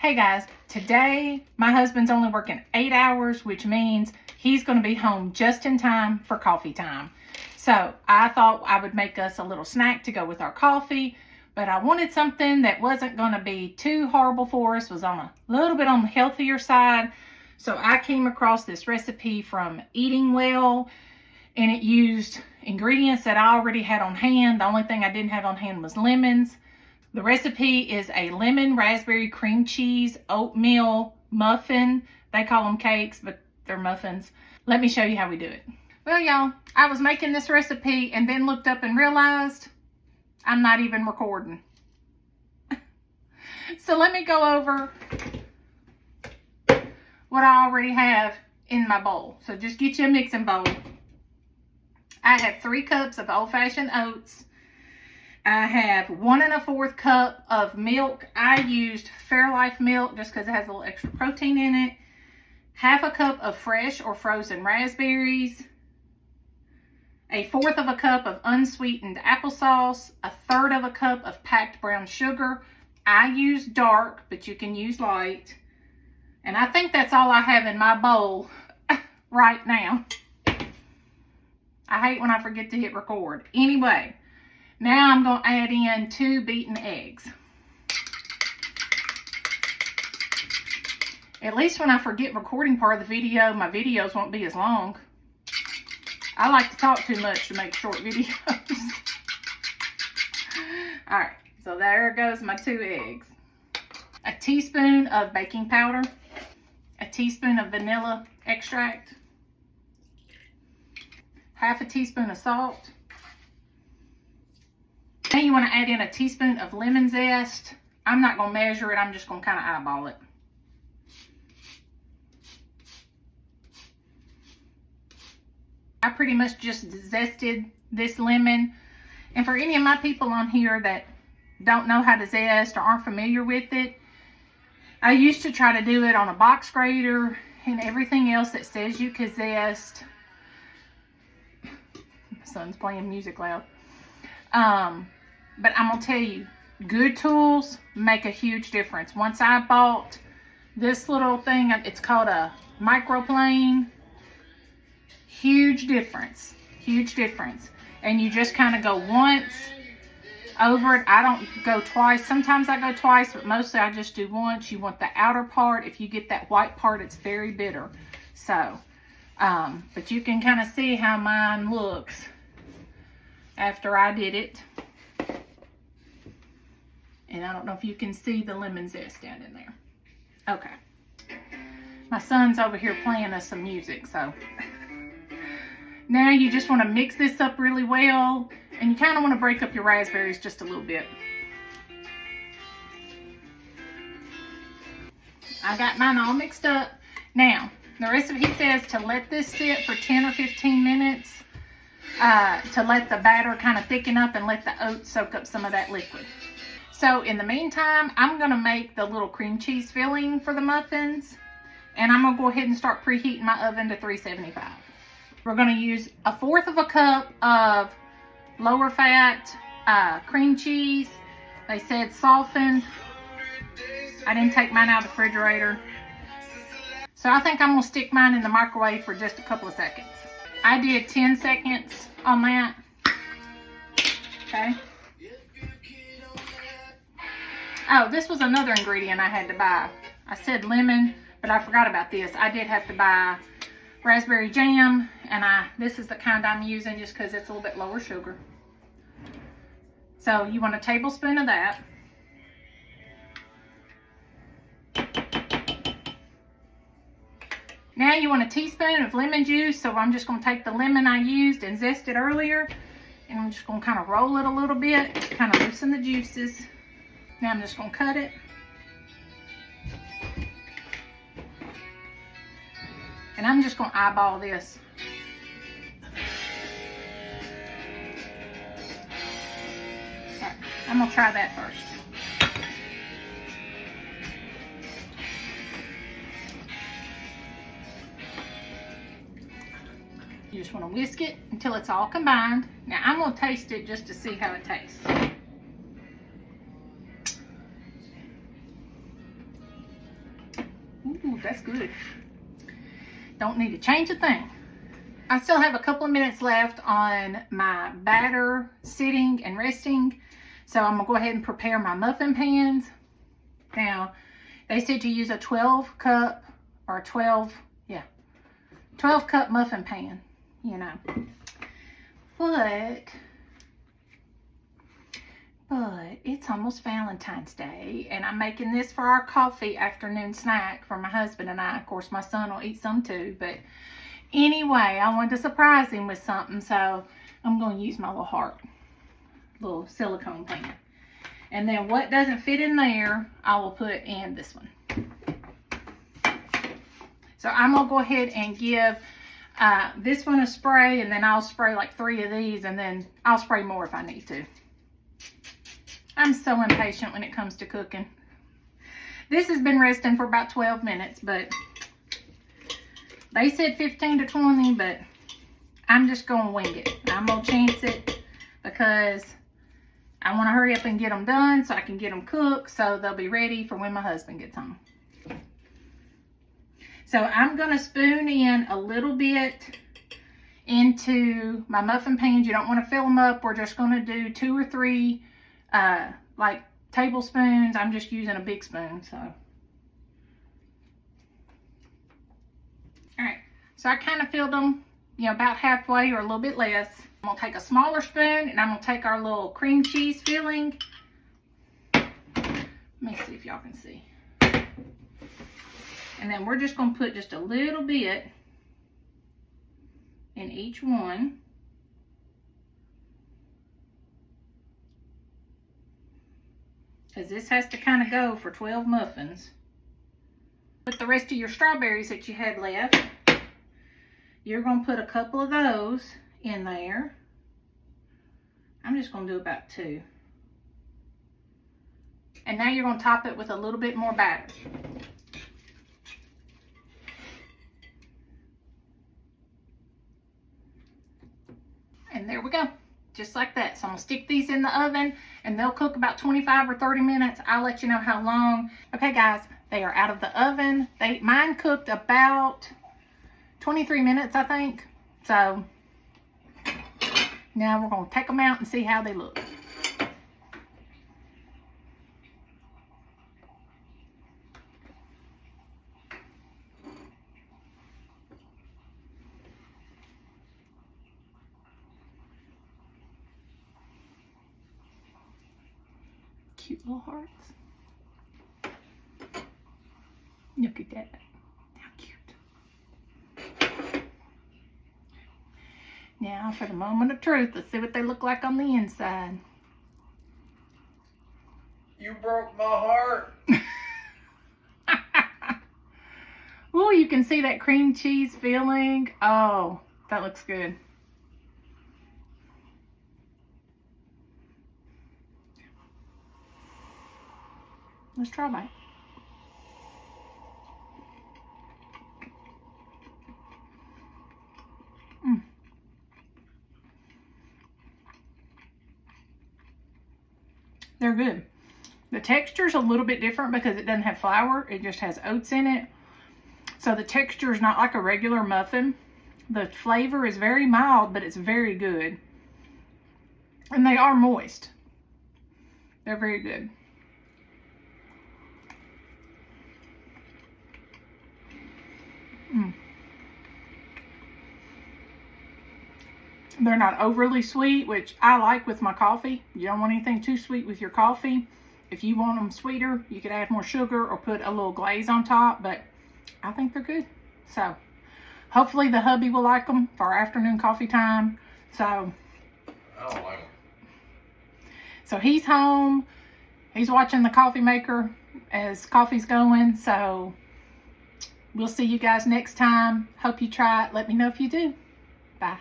Hey guys, today my husband's only working 8 hours, which means he's going to be home just in time for coffee time. So I thought I would make us a little snack to go with our coffee, but I wanted something that wasn't going to be too horrible for us, was on a little bit on the healthier side. So I came across this recipe from Eating Well, and it used ingredients that I already had on hand. The only thing I didn't have on hand was lemons. The recipe is a lemon raspberry cream cheese oatmeal muffin. They call them cakes, but they're muffins. Let me show you how we do it. Well, y'all, I was making this recipe and then looked up and realized I'm not even recording. So let me go over what I already have in my bowl. So just get you a mixing bowl. I have 3 cups of old-fashioned oats. I have 1 1/4 cup of milk. I used Fairlife milk just because it has a little extra protein in it. 1/2 cup of fresh or frozen raspberries. 1/4 cup of unsweetened applesauce. 1/3 cup of packed brown sugar. I use dark, but you can use light. And I think that's all I have in my bowl right now. I hate when I forget to hit record. Anyway. Now I'm going to add in 2 beaten eggs. At least when I forget recording part of the video, my videos won't be as long. I like to talk too much to make short videos. Alright, so there goes my 2 eggs. A teaspoon of baking powder. A teaspoon of vanilla extract. 1/2 teaspoon of salt. Now you want to add in a teaspoon of lemon zest. I'm not going to measure it. I'm just going to kind of eyeball it. I pretty much just zested this lemon. And for any of my people on here that don't know how to zest or aren't familiar with it, I used to try to do it on a box grater and everything else that says you can zest. My son's playing music loud. But I'm going to tell you, good tools make a huge difference. Once I bought this little thing, it's called a microplane. Huge difference. Huge difference. And you just kind of go once over it. I don't go twice. Sometimes I go twice, but mostly I just do once. You want the outer part. If you get that white part, it's very bitter. So, but you can kind of see how mine looks after I did it. And I don't know if you can see the lemon zest down in there. Okay. My son's over here playing us some music, so. Now you just want to mix this up really well. And you kind of want to break up your raspberries just a little bit. I got mine all mixed up. Now, the recipe says to let this sit for 10 or 15 minutes. To let the batter kind of thicken up and let the oats soak up some of that liquid. So in the meantime, I'm going to make the little cream cheese filling for the muffins. And I'm going to go ahead and start preheating my oven to 375. We're going to use 1/4 cup of lower fat cream cheese. They said softened. I didn't take mine out of the refrigerator. So I think I'm going to stick mine in the microwave for just a couple of seconds. I did 10 seconds on that. Okay. Oh, this was another ingredient I had to buy. I said lemon, but I forgot about this. I did have to buy raspberry jam, and this is the kind I'm using just because it's a little bit lower sugar. So you want a tablespoon of that. Now you want a teaspoon of lemon juice, so I'm just going to take the lemon I used and zested earlier, and I'm just going to kind of roll it a little bit, kind of loosen the juices. Now I'm just going to cut it. And I'm just going to eyeball this. Right, I'm going to try that first. You just want to whisk it until it's all combined. Now I'm going to taste it just to see how it tastes. Ooh, that's good. Don't need to change a thing. I still have a couple of minutes left on my batter sitting and resting. So I'm gonna go ahead and prepare my muffin pans. Now, they said to use a 12 cup or 12 cup muffin pan, you know. But it's almost Valentine's Day, and I'm making this for our coffee afternoon snack for my husband and I. Of course, my son will eat some too, but anyway, I wanted to surprise him with something, so I'm going to use my little heart, little silicone pan. And then what doesn't fit in there, I will put in this one. So I'm going to go ahead and give this one a spray, and then I'll spray like 3 of these, and then I'll spray more if I need to. I'm so impatient when it comes to cooking. This has been resting for about 12 minutes, but they said 15 to 20, but I'm just going to wing it. I'm going to chance it because I want to hurry up and get them done so I can get them cooked so they'll be ready for when my husband gets home. So I'm going to spoon in a little bit into my muffin pans. You don't want to fill them up. We're just going to do 2 or 3 like tablespoons. I'm just using a big spoon, so. All right, so I kind of filled them, you know, about halfway or a little bit less. I'm gonna take a smaller spoon and I'm gonna take our little cream cheese filling. Let me see if y'all can see. And then we're just gonna put just a little bit in each one. Because this has to kind of go for 12 muffins. Put the rest of your strawberries that you had left. You're going to put a couple of those in there. I'm just going to do about 2. And now you're going to top it with a little bit more batter. And there we go. Just like that. So I'm going to stick these in the oven and they'll cook about 25 or 30 minutes. I'll let you know how long. Okay guys, they are out of the oven. Mine cooked about 23 minutes, I think. So now we're going to take them out and see how they look. Cute little hearts. Look at that. How cute. Now for the moment of truth. Let's see what they look like on the inside. You broke my heart. Oh, you can see that cream cheese filling. Oh, that looks good. Let's try a bite. They're good. The texture's a little bit different because it doesn't have flour. It just has oats in it. So the texture is not like a regular muffin. The flavor is very mild, but it's very good. And they are moist. They're very good. They're not overly sweet, which I like with my coffee. You don't want anything too sweet with your coffee. If you want them sweeter, you could add more sugar or put a little glaze on top, but I think they're good. So hopefully the hubby will like them for our afternoon coffee time. So I don't like them. So he's home. He's watching the coffee maker as coffee's going. So we'll see you guys next time. Hope you try it. Let me know if you do. Bye.